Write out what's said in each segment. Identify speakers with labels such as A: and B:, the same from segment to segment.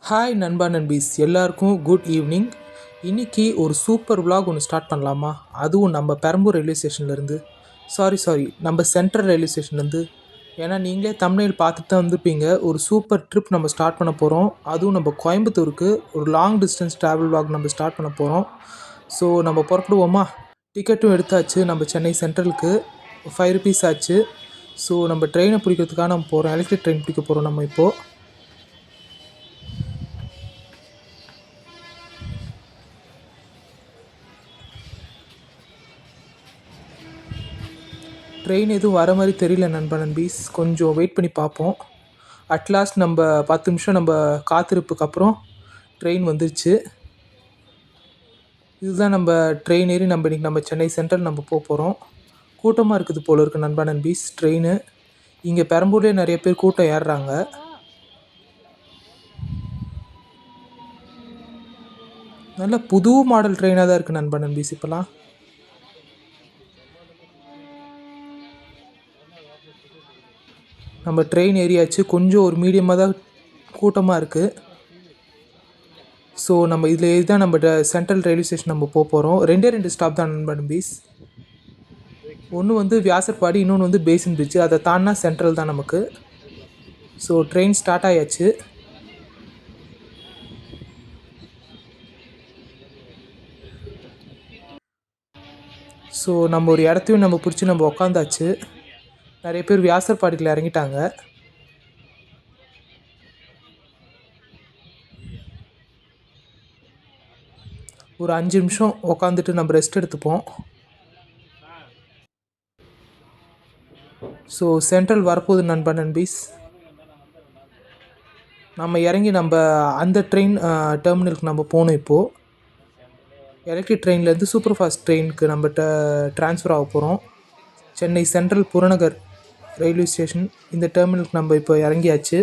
A: Hi நண்பா நண்பீஸ் எல்லாருக்கும் good evening. இன்றைக்கி ஒரு சூப்பர் vlog ஒன்று ஸ்டார்ட் பண்ணலாமா? அதுவும் நம்ம பெரம்பூர் ரயில்வே ஸ்டேஷன்லேருந்து நம்ம சென்ட்ரல் ரயில்வே ஸ்டேஷன்லேருந்து. ஏன்னா நீங்களே தமிழில் பார்த்துட்டு தான் வந்திருப்பீங்க. ஒரு சூப்பர் ட்ரிப் நம்ம ஸ்டார்ட் பண்ண போகிறோம். அதுவும் நம்ம கோயம்புத்தூருக்கு ஒரு லாங் டிஸ்டன்ஸ் ட்ராவல் vlog நம்ம ஸ்டார்ட் பண்ண போகிறோம். ஸோ நம்ம புறப்படுவோமா? டிக்கெட்டும் எடுத்தாச்சு. நம்ம சென்னை சென்ட்ரலுக்கு 5 ருபீஸ் ஆச்சு. ஸோ நம்ம ட்ரெயினை பிடிக்கிறதுக்காக நம்ம போகிறோம். எலக்ட்ரிக் ட்ரெயின் பிடிக்க போகிறோம் நம்ம இப்போது. ட்ரெயின் எதுவும் வர மாதிரி தெரியல நண்பீஸ். கொஞ்சம் வெயிட் பண்ணி பார்ப்போம். அட்லாஸ்ட் நம்ம 10 நிமிஷம் நம்ம காத்திருப்புக்கு அப்புறம் ட்ரெயின் வந்துருச்சு. இதுதான் நம்ம ட்ரெயின் ஏறி இன்றைக்கி நம்ம சென்னை சென்ட்ரல் நம்ம போகிறோம். கூட்டமாக இருக்குது போல இருக்குது நண்பீஸ் ட்ரெயின். இங்கே பெரம்பூர்லேயே நிறைய பேர் கூட்டம் ஏறுறாங்க. நல்ல புது மாடல் ட்ரெயினாக தான் இருக்குது நண்பீஸ். இப்போலாம் நம்ம ட்ரெயின் ஏரியாச்சு. கொஞ்சம் ஒரு மீடியமாக தான் கூட்டமாக இருக்குது. ஸோ நம்ம இதில் ஏறி தான் நம்ம சென்ட்ரல் ரயில்வே ஸ்டேஷன் நம்ம போகிறோம். 2 ஸ்டாப் தான் நண்பீஸ். ஒன்று வந்து வியாசர்பாடி, இன்னொன்று வந்து பேசின் பிரிட்ஜ். அதை தாண்டினா சென்ட்ரல் தான் நமக்கு. ஸோ ட்ரெயின் ஸ்டார்ட் ஆயாச்சு. ஸோ நம்ம ஒரு இடத்தையும் நம்ம பிடிச்சி நம்ம உக்காந்தாச்சு. நிறைய பேர் வியாசர்பாடியில் இறங்கிட்டாங்க. ஒரு 5 நிமிஷம் உக்காந்துட்டு நம்ம ரெஸ்ட் எடுத்துப்போம். ஸோ சென்ட்ரல் வரப்போகுது நண்பீஸ். நம்ம இறங்கி நம்ம அந்த ட்ரெயின் டெர்மினலுக்கு நம்ம போகணும். இப்போது எலக்ட்ரிக் ட்ரெயின்லேருந்து சூப்பர் ஃபாஸ்ட் ட்ரெயினுக்கு நம்ம ட்ரான்ஸ்ஃபர் ஆக போகிறோம். சென்னை சென்ட்ரல் புறநகர் ரயில்வே ஸ்டேஷன் இந்த டெர்மினலுக்கு நம்ம இப்போ இறங்கியாச்சு.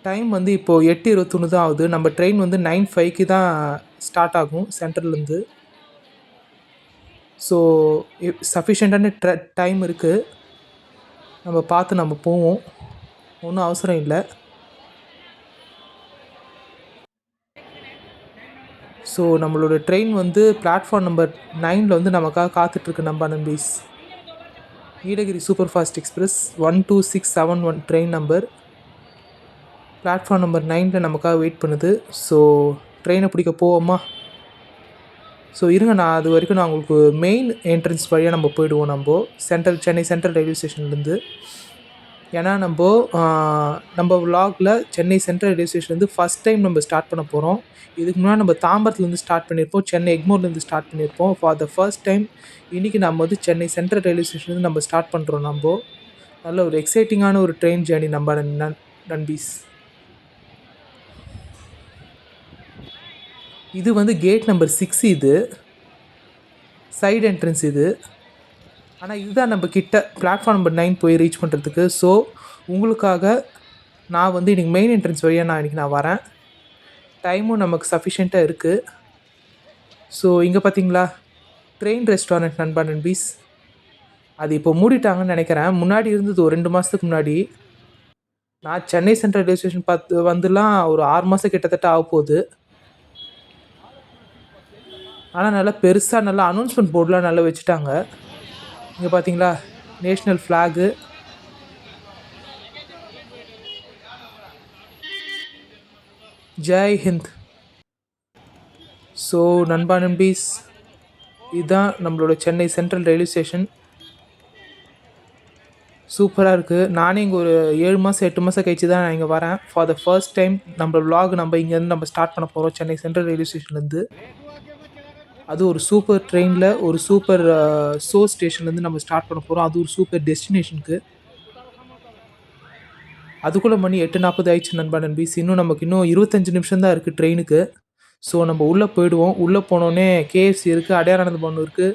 A: டைம் வந்து இப்போது 8:21 தான் ஆகுது. நம்ம ட்ரெயின் வந்து 9:05க்கு தான் ஸ்டார்ட் ஆகும் சென்ட்ரல்லேருந்து. ஸோ சஃபிஷியண்ட்டான டைம் இருக்குது. நம்ம பார்த்து நம்ம போவோம். ஒன்றும் அவசரம் இல்லை. ஸோ நம்மளோட ட்ரெயின் வந்து பிளாட்ஃபார்ம் நம்பர் 9 வந்து நமக்காக காத்துட்ருக்கு நண்பீஸ். Nilgiri super fast express 12671 train number platform number 9 நமக்காக வெயிட் பண்ணுது. ஸோ ட்ரெயினை பிடிக்க போவோமா? ஸோ இருங்க, நான் அது வரைக்கும் நான் உங்களுக்கு மெயின் என்ட்ரன்ஸ் வழியாக நம்ம போயிடுவோம். சென்னை சென்ட்ரல் ரயில்வே ஸ்டேஷன்லேருந்து. ஏன்னா நம்ம விலாகில் சென்னை சென்ட்ரல் ரயில்வே ஸ்டேஷன்லேருந்து ஃபஸ்ட் டைம் நம்ம ஸ்டார்ட் பண்ண போகிறோம். இதுக்கு முன்னாடி நம்ம தாம்பரத்துலேருந்து ஸ்டார்ட் பண்ணியிருப்போம், சென்னை எக்மோர்லேருந்து ஸ்டார்ட் பண்ணியிருப்போம். ஃபார் த ஃபர்ஸ்ட் டைம் இன்றைக்கி நம்ம வந்து சென்னை சென்ட்ரல் ரயில்வே ஸ்டேஷன்லேருந்து நம்ம ஸ்டார்ட் பண்ணுறோம். நல்ல ஒரு எக்ஸைட்டிங்கான ஒரு ட்ரெயின் ஜேர்னி நம்ம நண்பீஸ். இது வந்து கேட் நம்பர் 6. இது சைடு என்ட்ரன்ஸ் இது. ஆனால் இதுதான் நம்ம கிட்ட பிளாட்ஃபார்ம் நம்பர் 9 போய் ரீச் பண்ணுறதுக்கு. ஸோ உங்களுக்காக நான் வந்து இன்றைக்கி மெயின் என்ட்ரன்ஸ் வழியாக இன்றைக்கி நான் வரேன். டைமும் நமக்கு சஃபிஷியண்ட்டாக இருக்குது. ஸோ இங்கே பார்த்தீங்களா ட்ரெயின் ரெஸ்டாரண்ட் நண்பீஸ். அது இப்போ மூடிட்டாங்கன்னு நினைக்கிறேன். முன்னாடி இருந்தது ஒரு 2 மாதத்துக்கு முன்னாடி. நான் சென்னை சென்ட்ரல் ரயில்வே ஸ்டேஷன் வந்துலாம் ஒரு 6 மாதம் கிட்டத்தட்ட ஆக போகுது. ஆனால் நல்லா பெருசாக நல்லா அனௌன்ஸ்மெண்ட் போர்டெலாம் நல்லா வச்சுட்டாங்க. இங்கே பார்த்தீங்களா national flag. Jai Hind. So நண்பீஸ், இதுதான் நம்மளோட சென்னை சென்ட்ரல் ரயில்வே ஸ்டேஷன். சூப்பராக இருக்குது. நானே இங்கே ஒரு 7 மாதம் 8 மாதம் கழிச்சு தான் நான் இங்கே வரேன். ஃபார் த ஃபர்ஸ்ட் டைம் நம்ம விலாக் நம்ம இங்கேருந்து நம்ம ஸ்டார்ட் பண்ண போகிறோம் சென்னை சென்ட்ரல் ரயில்வே ஸ்டேஷன்லேருந்து. அது ஒரு சூப்பர் ட்ரெயினில் ஒரு சூப்பர் சோர்ஸ் ஸ்டேஷன்லேருந்து நம்ம ஸ்டார்ட் பண்ண போகிறோம். அது ஒரு சூப்பர் டெஸ்டினேஷனுக்கு. அதுக்குள்ளே மணி 8:40 ஆயிடுச்சு நண்பீஸ். நமக்கு இன்னும் 25 நிமிஷம் தான் இருக்குது ட்ரெயினுக்கு. ஸோ நம்ம உள்ளே போயிடுவோம். உள்ளே போனோடனே கேஎஃப்சி இருக்குது, அடையாரானந்த பவன் இருக்குது,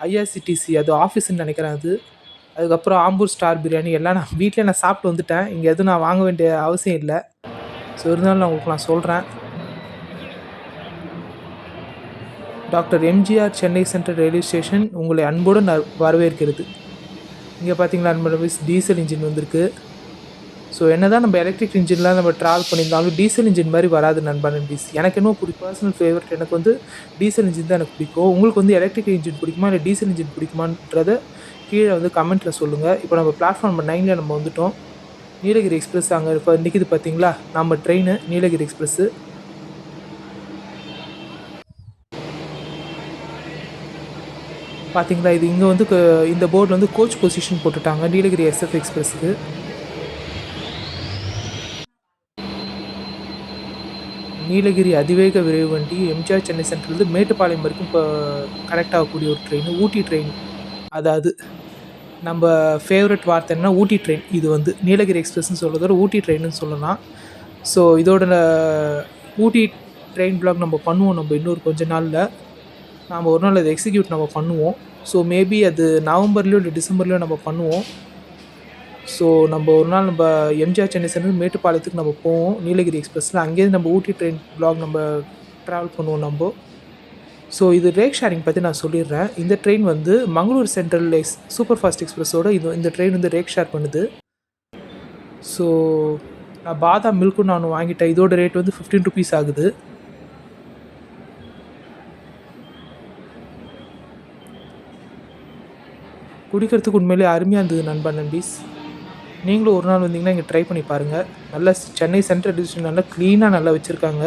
A: ஐஆர்சிடிசி அது ஆஃபீஸ்ன்னு நினைக்கிறேன் அது. அதுக்கப்புறம் ஆம்பூர் ஸ்டார் பிரியாணி எல்லாம் நான் வீட்டில் நான் சாப்பிட்டு வந்துட்டேன். இங்கே எதுவும் நான் வாங்க வேண்டிய அவசியம் இல்லை. ஸோ இருந்தாலும் நான் உங்களுக்கு சொல்கிறேன். Doctor MGR Chennai central railway station உங்களை அன்போடு வரவேற்கிறது. இங்கே பார்த்தீங்களா நண்பர் டீசல் இன்ஜின் வந்திருக்கு. ஸோ என்ன தான் நம்ம எலக்ட்ரிக் இன்ஜின்லாம் நம்ம ட்ராவல் பண்ணியிருந்தாலும் டீசல் இன்ஜின் மாதிரி வராது நண்பீஸ். எனக்கு இன்னும் பர்சனல் ஃபேவரட் எனக்கு வந்து டீசல் இன்ஜின் தான் எனக்கு பிடிக்கும். உங்களுக்கு வந்து எலக்ட்ரிக் இன்ஜின் பிடிக்குமா இல்லை டீசல் இன்ஜின் பிடிக்குமான்றத கீழே வந்து கமெண்ட்டில் சொல்லுங்கள். இப்போ நம்ம பிளாட்ஃபார்ம் நம்பர் 9ல் நம்ம வந்துவிட்டோம். நீலகிரி எக்ஸ்பிரஸ் அங்கே இப்போ நிற்கிது பார்த்தீங்களா, நம்ம ட்ரெயின் நீலகிரி எக்ஸ்பிரஸ்ஸு. பார்த்தீங்களா, இது இங்கே வந்து இந்த போர்டில் வந்து கோச் பொசிஷன் போட்டுட்டாங்க நீலகிரி SF எக்ஸ்பிரஸுக்கு. நீலகிரி அதிவேக விரைவு வண்டி எம்ஜிஆர் சென்னை சென்ட்ரலேருந்து மேட்டுப்பாளையம் வரைக்கும் இப்போ கனெக்ட் ஆகக்கூடிய ஒரு ட்ரெயின், ஊட்டி ட்ரெயின். அதாவது நம்ம ஃபேவரட் வார்த்தை என்ன, ஊட்டி ட்ரெயின். இது வந்து நீலகிரி எக்ஸ்பிரஸ்ன்னு சொல்கிறதோட ஊட்டி ட்ரெயின்னு சொல்லலாம். ஸோ இதோட ஊட்டி ட்ரெயின் பிளாக் நம்ம பண்ணுவோம். நம்ம இன்னொரு கொஞ்ச நாளில் நாம் ஒரு நாள் அதை எக்ஸிக்யூட் நம்ம பண்ணுவோம். ஸோ மேபி அது நவம்பர்லேயோ இல்லை டிசம்பர்லேயோ நம்ம பண்ணுவோம். ஸோ நம்ம ஒரு நாள் நம்ம எம்ஜிஆர் சென்னை சென்ட்ரல் மேட்டுப்பாளையத்துக்கு நம்ம போவோம் நீலகிரி எக்ஸ்பிரஸில். அங்கேருந்து நம்ம ஊட்டி ட்ரெயின் பிளாக் நம்ம ட்ராவல் பண்ணுவோம் நம்ம. ஸோ இது ரேக் ஷேரிங் பற்றி நான் சொல்லிடுறேன். இந்த ட்ரெயின் வந்து மங்களூர் சென்ட்ரல் சூப்பர் ஃபாஸ்ட் எக்ஸ்பிரஸோட இந்த ட்ரெயின் வந்து ரேக் ஷேர் பண்ணுது. ஸோ நான் பாதாம் மில்க்கும் நான் வாங்கிட்டேன். இதோட ரேட் வந்து 15 rupees ஆகுது. குடிக்கிறதுக்கு உண்மையிலே அருமையாக இருந்தது நண்பீஸ். நீங்களும் ஒரு நாள் வந்தீங்கன்னா இங்கே ட்ரை பண்ணி பாருங்கள். நல்லா சென்னை சென்ட்ரல் டிவிஷன் நல்லா க்ளீனாக நல்லா வச்சுருக்காங்க.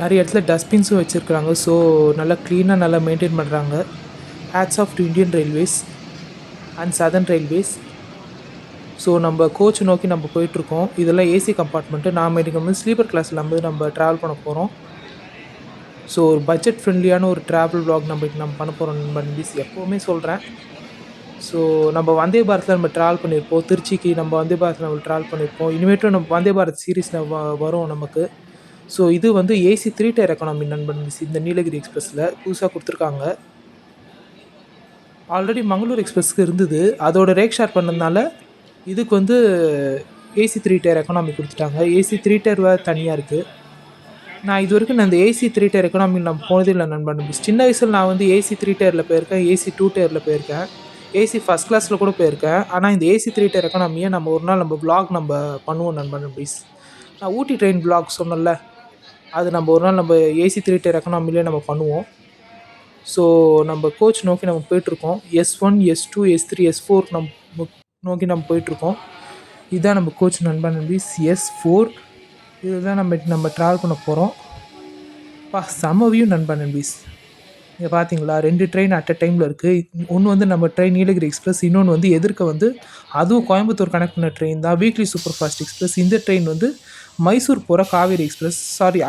A: நிறைய இடத்துல டஸ்ட்பின்ஸும் வச்சுருக்குறாங்க. ஸோ நல்லா க்ளீனாக நல்லா மெயின்டைன் பண்ணுறாங்க. Hats off to Indian Railways and southern railways. So நம்ம கோச் நோக்கி நம்ம போயிட்டுருக்கோம். இதெல்லாம் ஏசி கம்பார்ட்மெண்ட்டு. நாம் இன்றைக்கி வந்து ஸ்லீப்பர் கிளாஸில் நம்ம ட்ராவல் பண்ண போகிறோம். ஸோ ஒரு பட்ஜெட் ஃப்ரெண்ட்லியான ஒரு ட்ராவல் வ்ளாக் நம்ம பண்ண போகிறோம் நண்பீஸ். எப்போவுமே சொல்கிறேன். ஸோ நம்ம வந்தே பாரத்தில் நம்ம ட்ராவல் பண்ணியிருப்போம். திருச்சிக்கு நம்ம வந்தே பாரத்தில் நம்ம ட்ராவல் பண்ணியிருப்போம். இனிமேட்டும் நம்ம வந்தே பாரத் சீரீஸில் வரும் நமக்கு. ஸோ இது வந்து AC 3 tier எக்கானமி நண்பீஸ். இந்த நீலகிரி எக்ஸ்பிரஸில் புதுசாக கொடுத்துருக்காங்க. ஆல்ரெடி மங்களூர் எக்ஸ்பிரஸ்க்கு இருந்தது. அதோட ரேக் ஷேர் பண்ணதுனால இதுக்கு வந்து AC 3 tier எக்கானமி கொடுத்துட்டாங்க. AC 3 tier தனியாக இருக்குது. நான் இது வரைக்கும் நான் இந்த AC 3 tier எக்கானமி நான் போனதே இல்லை நண்பீஸ். சின்ன வயசில் நான் வந்து AC 3 tierல போயிருக்கேன், AC 2 tierல போயிருக்கேன், AC ஃபஸ்ட் கிளாஸில் கூட போயிருக்கேன். ஆனால் இந்த AC 3 tier எக்கானமியை நம்ம ஒரு நாள் நம்ம வ்ளாக் நம்ம பண்ணுவோம் நண்பீஸ். நான் ஊட்டி ட்ரெயின் வ்ளாக் சொன்னல, அது நம்ம ஒரு நாள் நம்ம AC 3 tier எக்கானமிலே நம்ம பண்ணுவோம். ஸோ நம்ம கோச் நோக்கி நம்ம போயிட்டுருக்கோம். S1, S2, S3, S4 நோக்கி நம்ம போயிட்டுருக்கோம். இதுதான் நம்ம கோச் நண்பீஸ், S4. இதுதான் நம்ம ட்ராவல் பண்ண போகிறோம். செம வியூ நண்பீஸ். இங்கே பார்த்தீங்களா, 2 ட்ரெயின் அட் அ டைமில் இருக்குது. ஒன்று வந்து நம்ம ட்ரெயின் நீலகிரி எக்ஸ்பிரஸ், இன்னொன்று வந்து எதிர்க்க வந்து அதுவும் கோயம்புத்தூர் கனெக்ட் பண்ண ட்ரெயின் தான், வீக்லி சூப்பர் ஃபாஸ்ட் எக்ஸ்பிரஸ். இந்த ட்ரெயின் வந்து மைசூர் போகிற காவேரி எக்ஸ்பிரஸ்,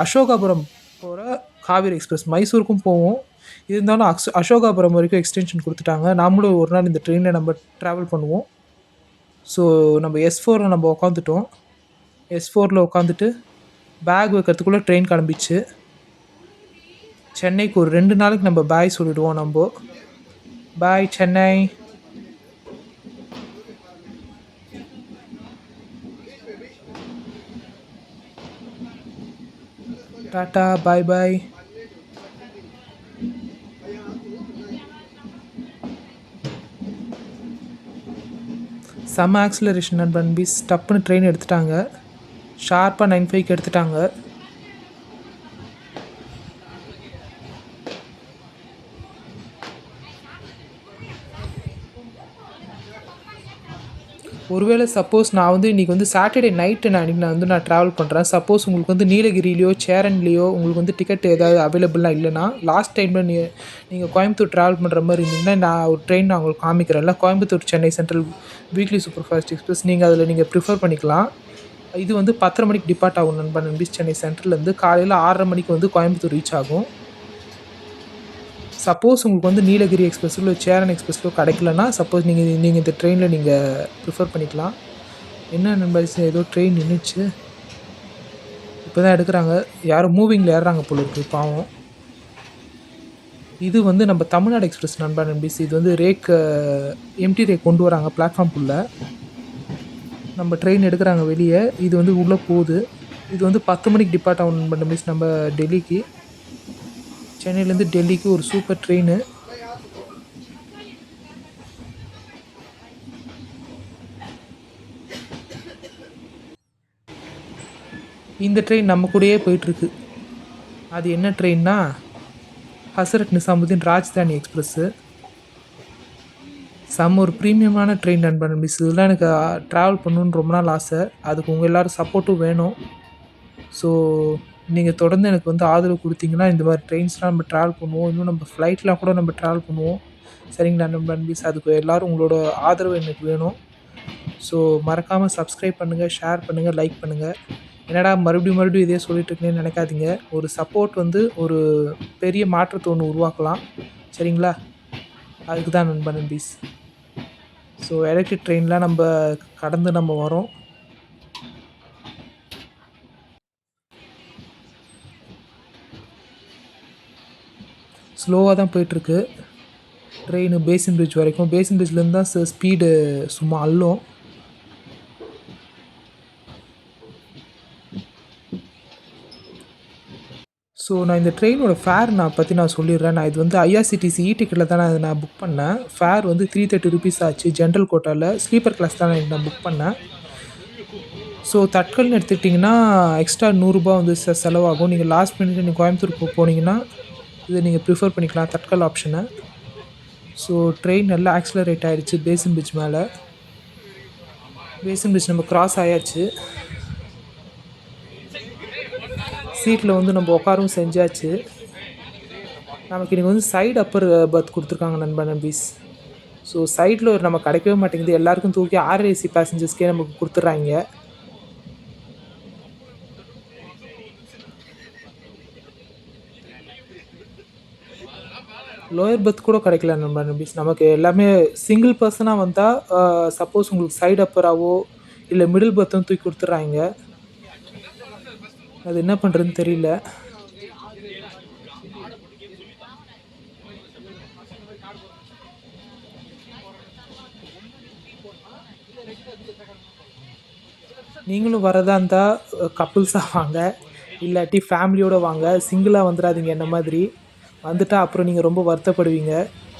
A: அசோகாபுரம் போகிற காவேரி எக்ஸ்பிரஸ். மைசூருக்கும் போவோம், இருந்தாலும் அசோகாபுரம் வரைக்கும் எக்ஸ்டென்ஷன் கொடுத்துட்டாங்க. நாமளும் ஒரு நாள் இந்த ட்ரெயினில் நம்ம ட்ராவல் பண்ணுவோம். ஸோ நம்ம S4ல் நம்ம உட்காந்துட்டோம். S4ல் உட்காந்துட்டு பேக் வைக்கிறதுக்குள்ளே ட்ரெயின் கிளம்பிச்சு. சென்னைக்கு ஒரு 2 நாளைக்கு நம்ம பாய் சொல்லிவிடுவோம். நம்ம பாய் சென்னை. டாட்டா பாய் பாய். செம்ம ஆக்சிலரேஷன் நண்பீஸ். டப்புன்னு ட்ரெயின் எடுத்துட்டாங்க. ஷார்ப்பாக 9:05 எடுத்துட்டாங்க. ஒருவேளை சப்போஸ் நான் வந்து இன்றைக்கி வந்து சாட்டர்டே நைட்டு நான் ட்ராவல் பண்ணுறேன். சப்போஸ் உங்களுக்கு வந்து நீலகிரிலேயோ சேரன்லேயோ உங்களுக்கு வந்து டிக்கெட் ஏதாவது அவைலபிளாக இல்லைன்னா, லாஸ்ட் டைமில் நீங்கள் கோயம்புத்தூர் ட்ராவல் பண்ணுற மாதிரி இருந்தீங்கன்னா நான் ஒரு ட்ரெயின் நான் உங்களுக்கு காமிக்கிறேன்ல, Coimbatore Chennai central weekly super fast express. நீங்கள் அதில் நீங்கள் ப்ரிஃபர் பண்ணிக்கலாம். இது வந்து 10:30 மணிக்கு டிபார்ட் ஆகும் நண்பீஸ். சென்னை சென்ட்ரல்லேருந்து காலையில் 6:30 மணிக்கு வந்து கோயம்புத்தூர் ரீச் ஆகும். சப்போஸ் உங்களுக்கு வந்து நீலகிரி எக்ஸ்பிரஸில் சேரன் எக்ஸ்பிரஸில் கிடைக்கலன்னா, சப்போஸ் நீங்கள் இந்த ட்ரெயினில் நீங்கள் ப்ரிஃபர் பண்ணிக்கலாம். என்ன நண்பர்ஸ், ஏதோ ட்ரெயின் நின்றுச்சு, இப்போ தான் எடுக்கிறாங்க. யாரும் மூவிங்கில் ஏறுறாங்க போல இருக்குது, பாவம். இது வந்து நம்ம தமிழ்நாடு எக்ஸ்பிரஸ் நண்பீஸ். இது வந்து எம்டி ரேக் கொண்டு வராங்க பிளாட்ஃபார்ம்குள்ளே. நம்ம ட்ரெயின் எடுக்கிறாங்க வெளியே. இது வந்து உள்ளே போகுது. இது வந்து 10 மணிக்கு டிபார்ட் ஆகும் நண்பீஸ். நம்ம டெல்லிக்கு, சென்னையிலேருந்து டெல்லிக்கு ஒரு சூப்பர் ட்ரெயின். இந்த ட்ரெயின் நம்ம கூடயே போயிட்டுருக்கு. அது என்ன ட்ரெயின்னா ஹசரத் நிசாமுதீன் ராஜ்தானி எக்ஸ்பிரஸ்ஸு. செம்ம ஒரு ப்ரீமியமான ட்ரெயின் நண்பன் மிஸ். இதெல்லாம் எனக்கு ட்ராவல் பண்ணணுன்னு ரொம்ப நாள் ஆசை. அதுக்கு உங்கள் எல்லோரும் சப்போர்ட்டும் வேணும். ஸோ நீங்கள் தொடர்ந்து எனக்கு வந்து ஆதரவு கொடுத்தீங்கன்னா இந்த மாதிரி ட்ரெயின்ஸ்லாம் நம்ம ட்ராவல் பண்ணுவோம். இன்னும் நம்ம ஃப்ளைட்லாம் கூட நம்ம ட்ராவல் பண்ணுவோம். சரிங்களா நண்பன் மிஸ்? அதுக்கு எல்லோரும் உங்களோட ஆதரவு எனக்கு வேணும். ஸோ மறக்காமல் சப்ஸ்கிரைப் பண்ணுங்கள், ஷேர் பண்ணுங்கள், லைக் பண்ணுங்கள். என்னடா மறுபடியும் இதே சொல்லிட்டு இருக்கேன்னு நினைக்காதீங்க. ஒரு சப்போர்ட் வந்து ஒரு பெரிய மாற்றத்தை ஒன்று உருவாக்கலாம். சரிங்களா? அதுக்கு தான் நண்பன் நண்பீஸ். ஸோ எலக்ட்ரிக் ட்ரெயின்லாம் நம்ம கடந்து நம்ம வரோம். ஸ்லோவாக தான் போயிட்டுருக்கு ட்ரெயின் பேசின் பிரிட்ஜ் வரைக்கும். பேசின் பிரிட்ஜ்லேருந்து தான் ஸ்பீடு சும்மா அள்ளும். ஸோ நான் இந்த ட்ரெயினோட ஃபேர் பற்றி நான் சொல்லிடுறேன். நான் இது வந்து ஐஆர்சிடிசி டிக்கெட்டில் தான் நான் புக் பண்ணேன். ஃபேர் வந்து 330 ருபீஸ் ஆச்சு ஜென்ரல் கோட்டாவில். ஸ்லீப்பர் கிளாஸ் தான் நான் புக் பண்ணேன். ஸோ தட்கல்னு எடுத்துக்கிட்டிங்கன்னா எக்ஸ்ட்ரா 100 ரூபா வந்து செலவாகும். நீங்கள் லாஸ்ட் மினிட் நீங்கள் கோயம்புத்தூர் போனீங்கன்னா இதை நீங்கள் ப்ரிஃபர் பண்ணிக்கலாம் தட்கல் ஆப்ஷனை. ஸோ ட்ரெயின் நல்லா ஆக்சிலரேட் ஆகிடுச்சு பேசின் பிரிட்ஜ் மேலே. பேசின் பிரிட்ஜ் நம்ம கிராஸ் ஆயாச்சு. சீட்டில் வந்து நம்ம உட்காரவும் செஞ்சாச்சு. நமக்கு இன்றைக்கி வந்து சைடு அப்பர் பர்த் கொடுத்துருக்காங்க நண்பன் நண்பீஸ். ஸோ சைடில் ஒரு நம்ம கிடைக்கவே மாட்டேங்குது. எல்லாருக்கும் தூக்கி ஆர்ஏசி பேசஞ்சர்ஸ்க்கே நமக்கு கொடுத்துட்றாங்க. லோயர் பர்த் கூட கிடைக்கல நண்பன் நண்பீஸ். நமக்கு எல்லாமே சிங்கிள் பர்சனாக வந்தால் சப்போஸ் உங்களுக்கு சைடு அப்பராகவோ இல்லை மிடில் பர்த்தும் தூக்கி கொடுத்துட்றாங்க. அது என்ன பண்ணுறதுன்னு தெரியல. நீங்களும் வரதா இருந்தால் கப்புள்ஸாக வாங்க, இல்லாட்டி ஃபேமிலியோடு வாங்க. சிங்கிளாக வந்துடாதீங்க. என்ன மாதிரி வந்துட்டால் அப்புறம் நீங்கள் ரொம்ப வருத்தப்படுவீங்க.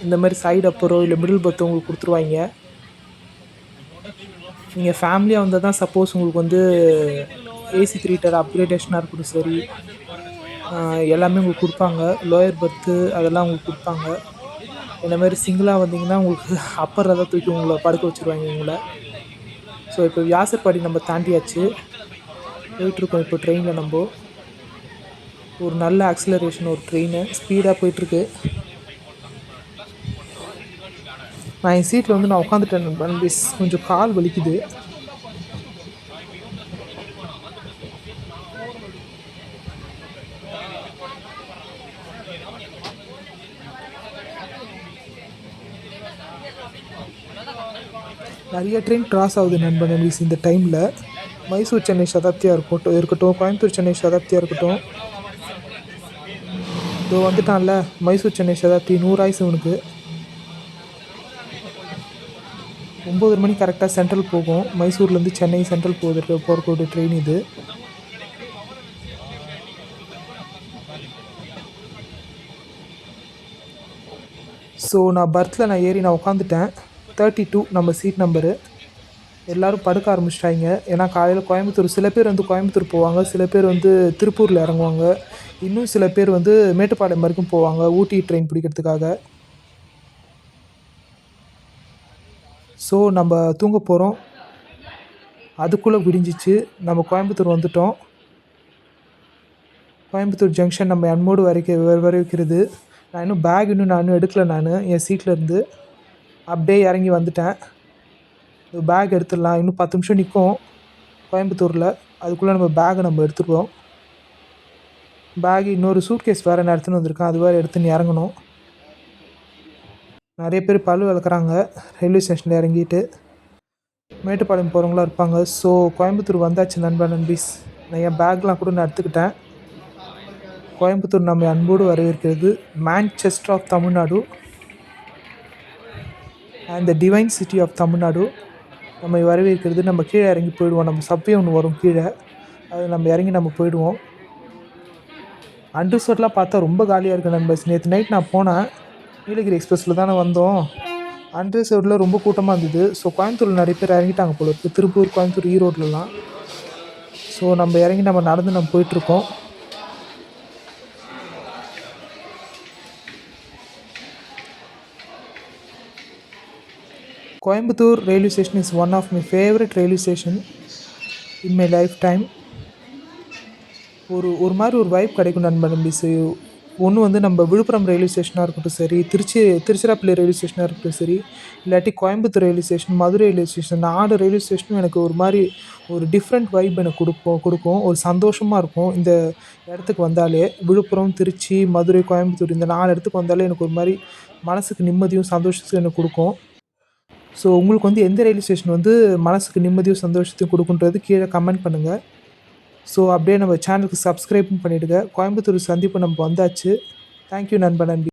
A: இந்த மாதிரி சைடு அப்பரோ இல்லை மிடில் பர்த்தோ உங்களுக்கு கொடுத்துருவாங்க. நீங்கள் ஃபேமிலியாக வந்தால் தான் சப்போஸ் உங்களுக்கு வந்து ஏசி 3 டயர் அப்கிரேடேஷனாக இருக்கட்டும் சரி எல்லாமே உங்களுக்கு கொடுப்பாங்க. லோயர் பர்த்து அதெல்லாம் உங்களுக்கு கொடுப்பாங்க. இந்த மாதிரி சிங்கிளாக வந்தீங்கன்னா உங்களுக்கு அப்பர் தான் தூக்கி உங்களை படுக்க வச்சுருவாங்க உங்களை. ஸோ இப்போ வியாசர்பாடி நம்ம தாண்டியாச்சு. போயிட்டுருக்கோம் இப்போ ட்ரெயினில். நம்ம ஒரு நல்ல ஆக்சிலரேஷன் ஒரு ட்ரெயின் ஸ்பீடாக போயிட்டுருக்கு. நான் என் சீட்டில் வந்து நான் உட்காந்துட்டேன். கொஞ்சம் கால் வலிக்குது. நிறைய ட்ரெயின் கிராஸ் ஆகுது நண்பன் இந்த டைமில். மைசூர் சென்னை சதாப்தியாக இருக்கட்டும், கோயம்புத்தூர் சென்னை சதாப்தியாக இருக்கட்டும். இதோ வந்துட்டான்ல மைசூர் சென்னை சதாப்தி. 100 ஆயுசு இவனுக்கு. 9 மணி கரெக்டாக சென்ட்ரல் போகும். மைசூர்லேருந்து சென்னை சென்ட்ரல் போகிறக்கூடிய ட்ரெயின் இது. ஸோ நான் பர்த்தில் ஏறி நான் உட்காந்துட்டேன். 32 நம்ம சீட் நம்பரு. எல்லோரும் படுக்க ஆரம்பிச்சிட்டாங்க. ஏன்னா காலையில் கோயம்புத்தூர் சில பேர் வந்து கோயம்புத்தூர் போவாங்க, சில பேர் வந்து திருப்பூரில் இறங்குவாங்க, இன்னும் சில பேர் வந்து மேட்டுப்பாளையம் வரைக்கும் போவாங்க ஊட்டி ட்ரெயின் பிடிக்கிறதுக்காக. ஸோ நம்ம தூங்க போகிறோம். அதுக்குள்ளே விடிஞ்சிச்சு. நம்ம கோயம்புத்தூர் வந்துட்டோம். கோயம்புத்தூர் ஜங்ஷன் நம்ம அன்மோடு வரைக்கிறது. நான் இன்னும் எடுக்கலை. நான் என் சீட்டில் இருந்து அப்படியே இறங்கி வந்துட்டேன். பேக் எடுத்துடலாம். இன்னும் 10 நிமிஷம் நிற்கும் கோயம்புத்தூரில். அதுக்குள்ளே நம்ம பேக்கை நம்ம எடுத்துக்குவோம். பேக் இன்னொரு சூட்கேஸ் வேறு நான் எடுத்துன்னு வந்திருக்கேன். அது வேறு எடுத்துன்னு இறங்கணும். நிறைய பேர் பல் விளக்குறாங்க ரயில்வே ஸ்டேஷனில் இறங்கிட்டு. மேட்டுப்பாளையம் போகிறவங்களாம் இருப்பாங்க. ஸோ கோயம்புத்தூர் வந்தாச்சு நண்பன் நண்பீஸ். நான் என் பேக்லாம் கூட நான் எடுத்துக்கிட்டேன். கோயம்புத்தூர் நம்ம அன்போடு வரவேற்கிறது. Manchester of Tamil Nadu and the divine city of Tamil Nadu நம்ம வரவேற்கிறது. நம்ம கீழே இறங்கி போயிடுவோம். நம்ம சப்வே ஒன்று வரும் கீழே, அது நம்ம இறங்கி நம்ம போயிடுவோம். அன்ரிசர்வ்ட்லாம் பார்த்தா ரொம்ப காலியாக இருக்குது நண்பர்ஸ். நேற்று நைட் நான் போனேன். நீலகிரி எக்ஸ்பிரஸில் தானே வந்தோம். அன்ரிசர்வ்டில் ரொம்ப கூட்டமாக இருந்தது. ஸோ கோயம்புத்தூரில் நிறைய பேர் இறங்கிட்டாங்க போல இருக்குது, திருப்பூர், கோயம்புத்தூர், ஈரோட்லலாம். ஸோ நம்ம இறங்கி நடந்து நம்ம போயிட்டுருக்கோம். Coimbatore railway station is one of my favourite railway station in my lifetime. ஒரு மாதிரி ஒரு வைப் கிடைக்கும் நண்பன். ஒன்று வந்து நம்ம விழுப்புரம் ரயில்வே ஸ்டேஷனாக இருக்கட்டும் சரி, திருச்சிராப்பள்ளி ரயில்வே ஸ்டேஷனாக இருக்கட்டும் சரி, இல்லாட்டி Coimbatore railway station, Madurai railway station, 4 railway ஸ்டேஷனும் எனக்கு ஒரு மாதிரி ஒரு டிஃப்ரெண்ட் வைப் எனக்கு கொடுக்கும். ஒரு சந்தோஷமாக இருக்கும். இந்த இடத்துக்கு வந்தாலே விழுப்புரம், திருச்சி, மதுரை, கோயம்புத்தூர் இந்த 4 இடத்துக்கு வந்தாலே எனக்கு ஒரு மாதிரி மனசுக்கு நிம்மதியும் சந்தோஷத்தையும் எனக்கு கொடுக்கும். ஸோ உங்களுக்கு வந்து எந்த ரயில்வே ஸ்டேஷன் வந்து மனசுக்கு நிம்மதியும் சந்தோஷத்தையும் கொடுக்குன்றது கீழே கமெண்ட் பண்ணுங்கள். ஸோ அப்படியே நம்ம சேனலுக்கு சப்ஸ்கிரைப்பும் பண்ணிவிடுங்க. கோயம்புத்தூர் சந்திப்பு நம்ம வந்தாச்சு. தேங்க்யூ நண்பன்.